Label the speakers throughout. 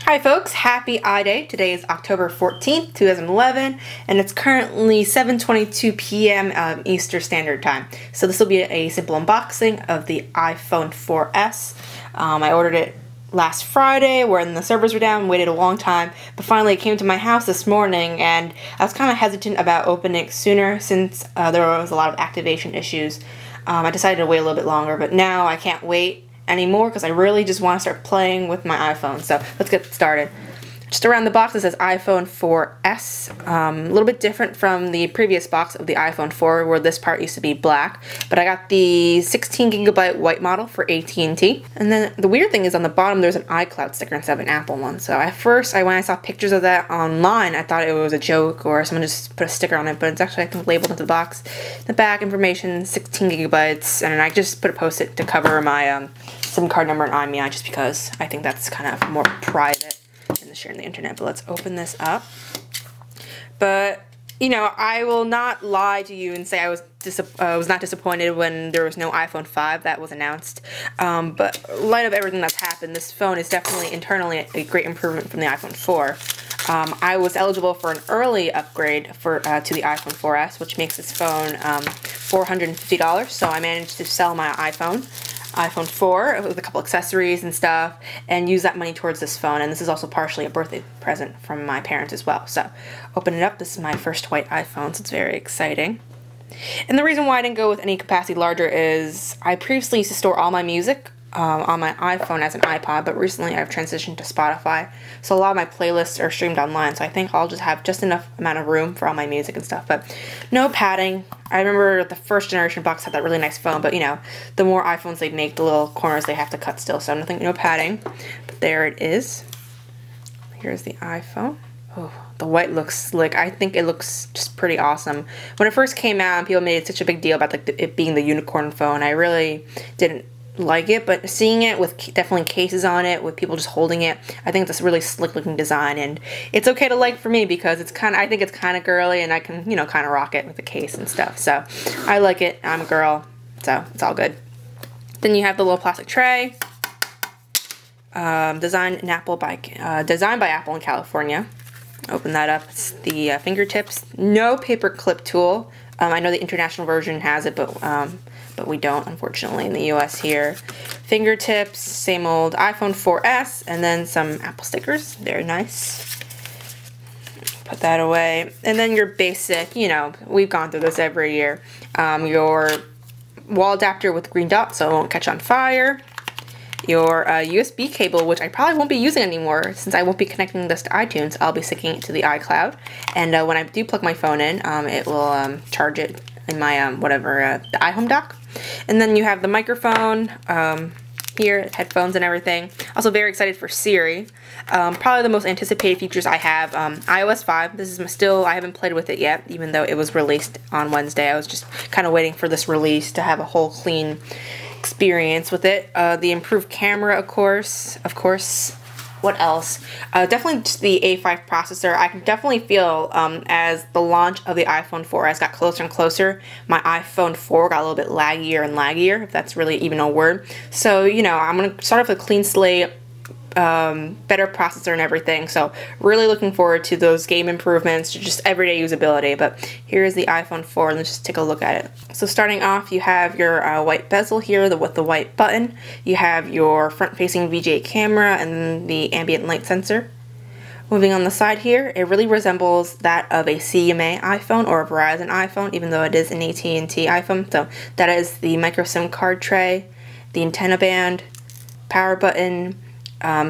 Speaker 1: Hi folks, happy I-Day. Today is October 14th, 2011, and it's currently 7:22 p.m. Eastern Standard Time. So this will be a simple unboxing of the iPhone 4S. I ordered it last Friday when the servers were down, waited a long time, but finally it came to my house this morning, and I was kind of hesitant about opening it sooner since there was a lot of activation issues. I decided to wait a little bit longer, but now I can't wait anymore because I really just want to start playing with my iPhone. So let's get started. Just around the box it says iPhone 4S. A little bit different from the previous box of the iPhone 4 where this part used to be black. But I got the 16GB white model for AT&T. And then the weird thing is on the bottom there's an iCloud sticker instead of an Apple one. So at first, when I saw pictures of that online, I thought it was a joke or someone just put a sticker on it. But it's actually, I think, labeled into the box. The back information, 16GB. And I just put a post-it to cover my SIM card number and IMEI just because I think that's kind of more private than sharing the internet. But let's open this up. But you know, I will not lie to you and say I was not disappointed when there was no iPhone 5 that was announced. But in light of everything that's happened, this phone is definitely internally a great improvement from the iPhone 4. I was eligible for an early upgrade for to the iPhone 4S, which makes this phone $450. So I managed to sell my iPhone 4 with a couple accessories and stuff and use that money towards this phone. And this is also partially a birthday present from my parents as well. So open it up. This is my first white iPhone, so it's very exciting. And the reason why I didn't go with any capacity larger is I previously used to store all my music on my iPhone as an iPod, but recently I've transitioned to Spotify, so a lot of my playlists are streamed online, so I think I'll just have just enough amount of room for all my music and stuff. But no padding. I remember the first generation box had that really nice phone, but you know, the more iPhones they make, the little corners they have to cut still, so no padding. But there it is. Here's the iPhone. Oh, the white looks slick. I think it looks just pretty awesome. When it first came out, people made such a big deal about it being the unicorn phone. I really didn't like it, but seeing it with definitely cases on it, with people just holding it, I think it's a really slick looking design, and it's okay to like for me because it's I think it's kind of girly, and I can, you know, kind of rock it with the case and stuff. So I like it. I'm a girl, so it's all good. Then you have the little plastic tray, designed by Apple in California. Open that up. It's the fingertips. No paper clip tool. I know the international version has it, but we don't, unfortunately, in the US here. Fingertips, same old iPhone 4S, and then some Apple stickers. Very nice. Put that away. And then your basic, you know, we've gone through this every year. Your wall adapter with green dots so it won't catch on fire. Your USB cable, which I probably won't be using anymore since I won't be connecting this to iTunes. I'll be sticking it to the iCloud. And when I do plug my phone in, it will charge it in my the iHome dock. And then you have the microphone here, headphones and everything. Also very excited for Siri. Probably the most anticipated features I have, iOS 5. This is still, I haven't played with it yet, even though it was released on Wednesday. I was just kind of waiting for this release to have a whole clean experience with it. The improved camera, of course. What else? Definitely just the A5 processor. I can definitely feel as the launch of the iPhone 4S got closer and closer, my iPhone 4 got a little bit laggier and laggier, if that's really even a word. So, you know, I'm going to start off with a clean slate, better processor and everything. So really looking forward to those game improvements, to just everyday usability. But here's the iPhone 4, and let's just take a look at it. So starting off, you have your white bezel here with the white button. You have your front-facing VGA camera and the ambient light sensor. Moving on the side here, it really resembles that of a CMA iPhone or a Verizon iPhone, even though it is an AT&T iPhone. So that is the micro SIM card tray, the antenna band, power button,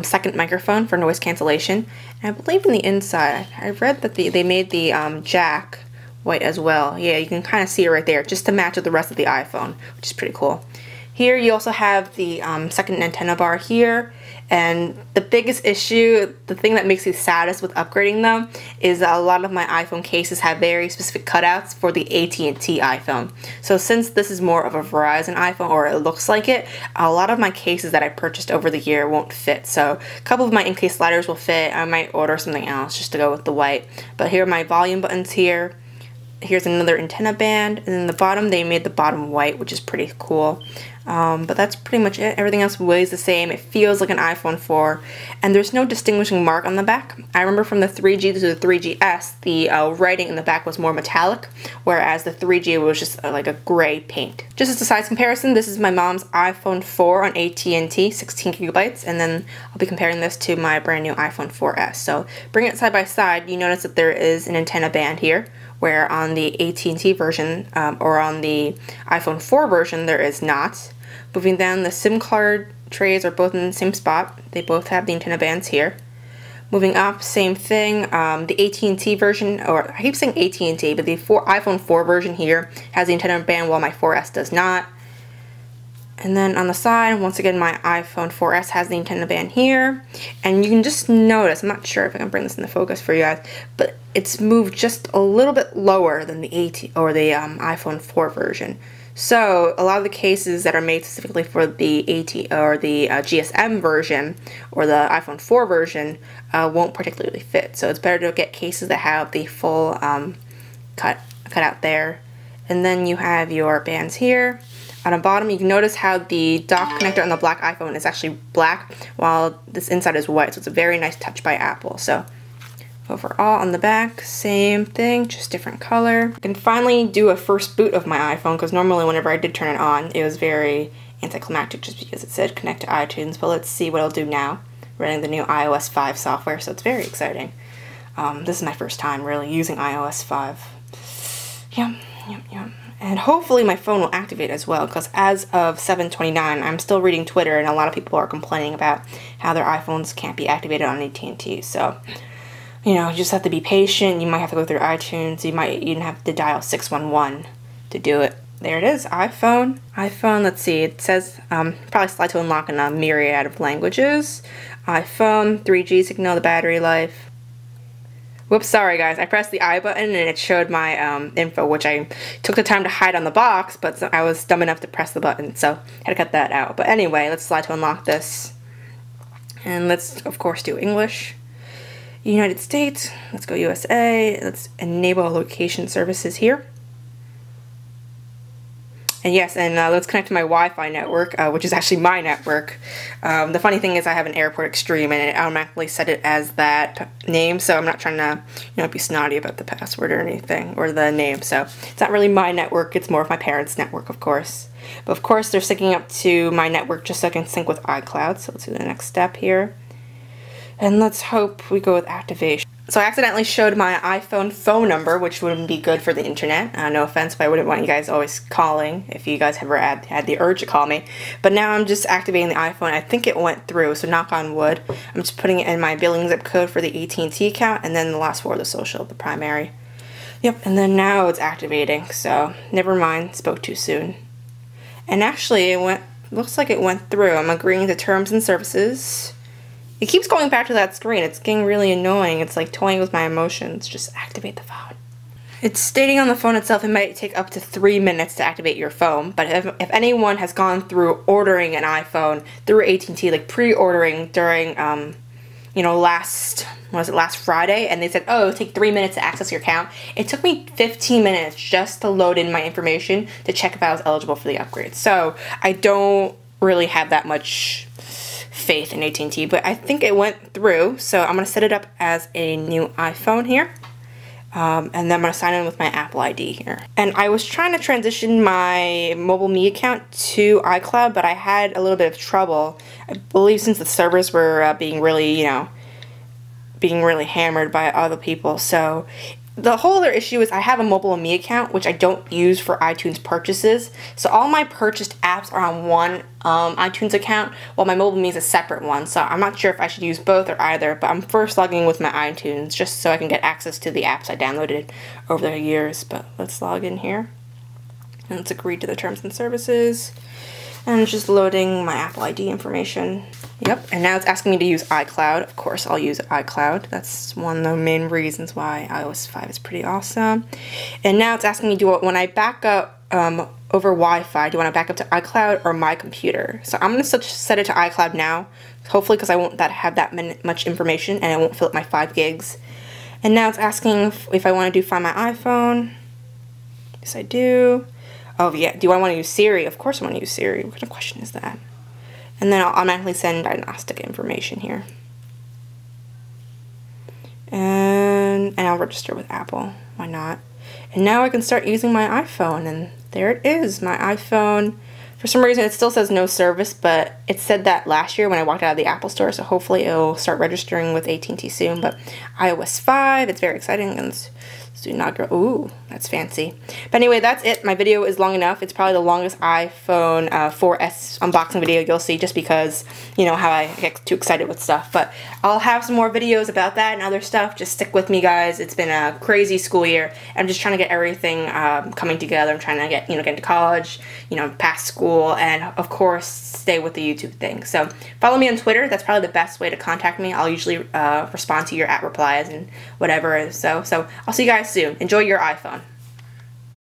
Speaker 1: second microphone for noise cancellation, and I believe in the inside I read that they made the jack white as well. Yeah, you can kind of see it right there, just to match with the rest of the iPhone, which is pretty cool. Here you also have the second antenna bar here, and the biggest issue, the thing that makes me saddest with upgrading them, is that a lot of my iPhone cases have very specific cutouts for the AT&T iPhone. So since this is more of a Verizon iPhone, or it looks like it, a lot of my cases that I purchased over the year won't fit. So a couple of my in-case sliders will fit. I might order something else just to go with the white. But here are my volume buttons here. Here's another antenna band, and then the bottom, they made the bottom white, which is pretty cool. But that's pretty much it. Everything else weighs the same. It feels like an iPhone 4, and there's no distinguishing mark on the back. I remember from the 3G to the 3GS, the writing in the back was more metallic, whereas the 3G was just like a gray paint. Just as a size comparison, this is my mom's iPhone 4 on AT&T, 16 gigabytes, and then I'll be comparing this to my brand new iPhone 4S. So bring it side by side, you notice that there is an antenna band here, where on the AT&T version or on the iPhone 4 version there is not. Moving down, the SIM card trays are both in the same spot. They both have the antenna bands here. Moving up, same thing. The AT&T version, or I keep saying AT&T, but the iPhone 4 version here has the antenna band while my 4S does not. And then on the side, once again, my iPhone 4S has the antenna band here. And you can just notice, I'm not sure if I can bring this into focus for you guys, but it's moved just a little bit lower than the iPhone 4 version. So a lot of the cases that are made specifically for the GSM version or the iPhone 4 version won't particularly fit. So it's better to get cases that have the full cut out there. And then you have your bands here. On the bottom, you can notice how the dock connector on the black iPhone is actually black, while this inside is white. So it's a very nice touch by Apple. So overall, on the back, same thing, just different color. I can finally do a first boot of my iPhone, because normally whenever I did turn it on, it was very anticlimactic just because it said connect to iTunes. But let's see what it'll do now, running the new iOS 5 software, so it's very exciting. This is my first time really using iOS 5. Yeah. And hopefully my phone will activate as well, because as of 7/29, I'm still reading Twitter, and a lot of people are complaining about how their iPhones can't be activated on AT&T. So, you know, you just have to be patient. You might have to go through iTunes. You might even have to dial 611 to do it. There it is, iPhone. Let's see, it says probably slide to unlock in a myriad of languages. iPhone, 3G signal, the battery life. Whoops, sorry guys, I pressed the I button and it showed my info, which I took the time to hide on the box, but I was dumb enough to press the button, so I had to cut that out. But anyway, let's slide to unlock this. And let's, of course, do English. United States, let's go USA, let's enable location services here. And yes, and let's connect to my Wi-Fi network, which is actually my network. The funny thing is I have an Airport Extreme, and it automatically set it as that name, so I'm not trying to, be snotty about the password or anything, or the name. So it's not really my network, it's more of my parents' network, of course. But of course, they're syncing up to my network just so I can sync with iCloud. So let's do the next step here. And let's hope we go with activation. So I accidentally showed my iPhone phone number, which wouldn't be good for the internet. No offense, but I wouldn't want you guys always calling if you guys ever had the urge to call me. But now I'm just activating the iPhone. I think it went through, so knock on wood. I'm just putting it in my billing zip code for the AT&T account, and then the last four of the social, the primary. Yep, and then now it's activating, so never mind, spoke too soon. And actually, looks like it went through. I'm agreeing to terms and services. It keeps going back to that screen. It's getting really annoying. It's like toying with my emotions. Just activate the phone. It's stating on the phone itself it might take up to 3 minutes to activate your phone, but if anyone has gone through ordering an iPhone through AT&T, like pre-ordering during, last Friday, and they said, oh, it'll take 3 minutes to access your account. It took me 15 minutes just to load in my information to check if I was eligible for the upgrade. So I don't really have that much faith in AT&T, but I think it went through, so I'm going to set it up as a new iPhone here, and then I'm going to sign in with my Apple ID here. And I was trying to transition my Mobile Me account to iCloud, but I had a little bit of trouble, I believe, since the servers were being really hammered by other people. So the whole other issue is I have a Mobile Me account, which I don't use for iTunes purchases. So all my purchased apps are on one iTunes account, while my Mobile Me is a separate one. So I'm not sure if I should use both or either, but I'm first logging in with my iTunes just so I can get access to the apps I downloaded over the years. But let's log in here. And let's agree to the terms and services. And it's just loading my Apple ID information. Yep, and now it's asking me to use iCloud. Of course, I'll use iCloud. That's one of the main reasons why iOS 5 is pretty awesome. And now it's asking me, when I back up over Wi-Fi, do I want to back up to iCloud or my computer? So I'm going to set it to iCloud now, hopefully, because I won't have that much information and it won't fill up my 5 gigs. And now it's asking if I want to find my iPhone. Yes, I do. Oh yeah, do I want to use Siri? Of course I want to use Siri. What kind of question is that? And then I'll automatically send diagnostic information here. And I'll register with Apple. Why not? And now I can start using my iPhone, and there it is, my iPhone. For some reason it still says no service, but it said that last year when I walked out of the Apple store, so hopefully it'll start registering with AT&T soon. But iOS 5, it's very exciting, and do not grow. Ooh, that's fancy. But anyway, that's it. My video is long enough. It's probably the longest iPhone 4S unboxing video you'll see, just because, you know, how I get too excited with stuff. But I'll have some more videos about that and other stuff. Just stick with me, guys. It's been a crazy school year. I'm just trying to get everything coming together. I'm trying to get into college, past school, and of course stay with the YouTube thing. So follow me on Twitter. That's probably the best way to contact me. I'll usually respond to your @ replies and whatever. So I'll see you guys soon. Enjoy your iPhone.